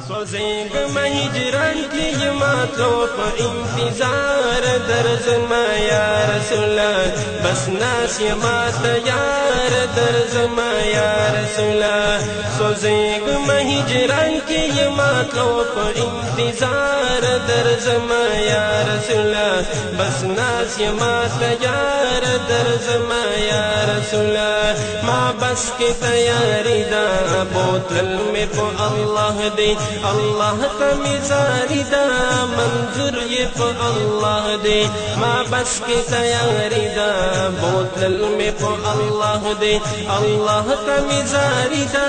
سوزیگ مہجران کی جماعتوں پا انتظار درزما یا رسول بس ناس یمات یار درزما یا رسول سوزیگ مہجران کی جماعتوں پا انتظار درزما یا رسول بس ناس یمات یار درزما یا رسول ما بس کی تیاری دا بوتل میں پا اللہ دے اللہ تمیزاری دا منظور یہ پا اللہ دے ما بس کی تیاری دا بوتل میں پا اللہ دے اللہ تمیزاری دا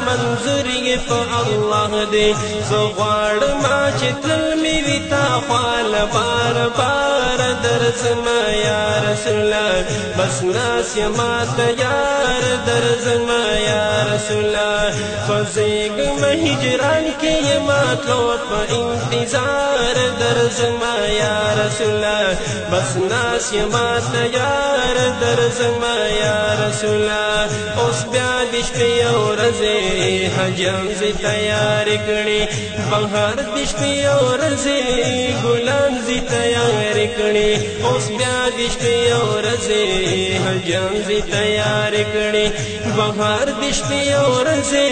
منظور یہ پا اللہ دے سو غاڑ ما چتل میوی تا خوال بار بار درزما یا رسول بس ناس یما تیار درزما یا رسول فزیگ مہجران کے یہ ماتلو پا انتظار درزما یا رسول بس ناس یما تیار درزما یا رسول اس بیادش پی اور زی حجم زی تیار کڑی بہار دش پی اور زی گلان زی تیار کڑی اس بیادش پی اور زی حجم زی تیار کڑی بہار دش پی اور زی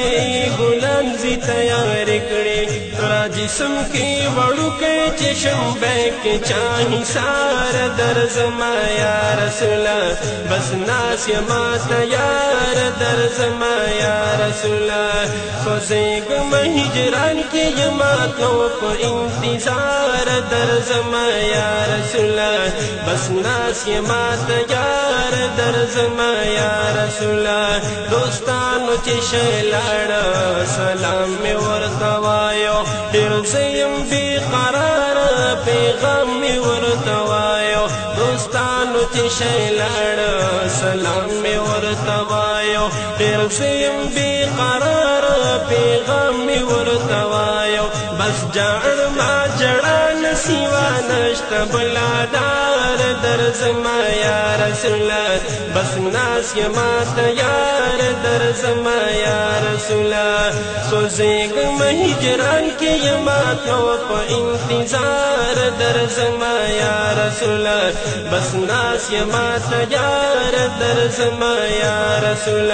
گلان زی تیار کڑی را جسم کی وڑو کے چشم بیک چاہی سار درزما یا رسول بس ناس یما تیار درزما یا رسول فزیگ مہجران کی جماعتوں پا انتظار درزما یا رسول بس ناس یما تیار درزما یا رسول دوستانو چشلاڑا سلام میں ورتوایو درزیم بی قرار پیغام میں ورتوایو دوستانو چشلاڑا سلام میں ورتوایو درزیم بی قرار پیغام میں ورتوایو بس جان ما جڑان سیوا نشت بلادار درزما یا رسول بس ناس یما تیار درزما یا رسول سوزیگ مہجران کے یما تو پا انتظار درزما یا رسول بس ناس یما تیار درزما یا رسول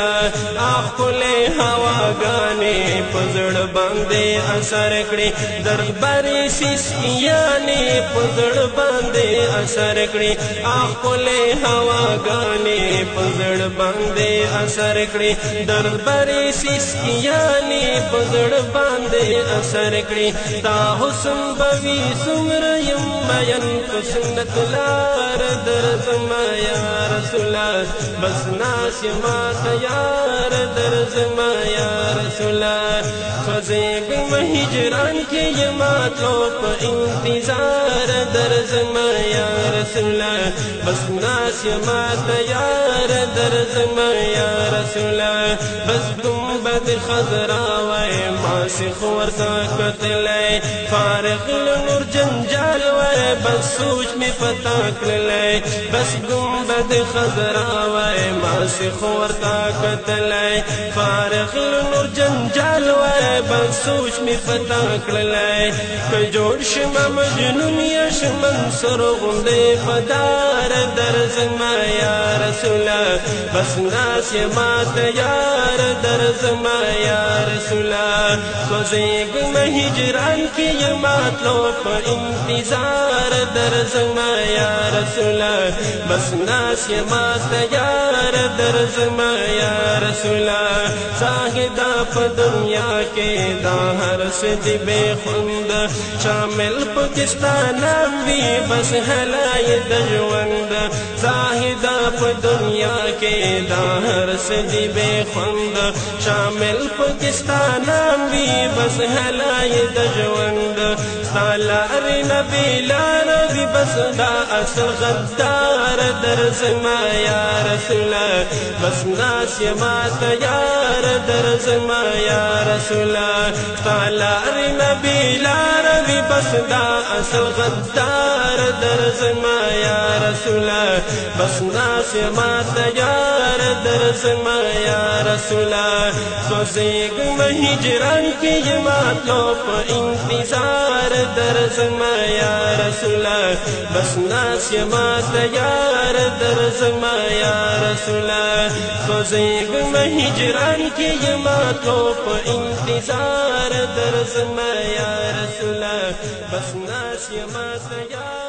آخ کلے ہوا گانے پزڑ باندے اثر کڑی درباری سیسکیانے پزڑ باندے اثر کڑی آخ کلے ہوا گانے پزڑ باندے اثر کڑی درباری سیسکیانے پزڑ باندے اثر کڑی تا حسن بوی سمر یم بیان سنت لار درزما یا رسول بس ناس یما تیار درزما یا رسول فزیگ مہجران کے یماتوں پا انتظار درزما یا رسول بس ناس یما تیار درزما یا رسول بس گنبد خضراوے ماسخ ورطا قتلے فارغ لنور جنجال وے بس سوچ میں پتا کلے بس گنبد خضراوے ماسخ ورطا قتلے فارغ لنور جنجال وے بس سوچ میں پتا کلے کجوڑ شما مجنون یش منصر غندے پدار درزما یا رسول بس ناس یما تیار درزما یا رسول سوزیگ مہجران کی یماتلو پا انتظار درزما یا رسول بس ناس یما تیار درزما یا رسول زاہدہ پا دنیا کے دا ہر سجی بے خوند شامل پاکستانا بھی بس حلائی دجوند زاہدہ پا دنیا کے دا ہر سجی بے خوند شامل پاکستانا بھی بس حلائی دجوند سالار نبی لاربی بس دا اصل غدار درزما یا رسول بس ناس یما تیار درزما یا رسول سالار نبی لاربی بس دا اصل غدار درزما یا رسولا بس ناس ما تیار درزما یا رسولا سوزیگ مہجران کی جماعت لو پا انتظار درزما یا رسولا بس ناس ما تیار درزما یا رسولا سوزیگ مہجران کی جماعت لو پا انتظار درزما یا رسولا بس ناس ما تیار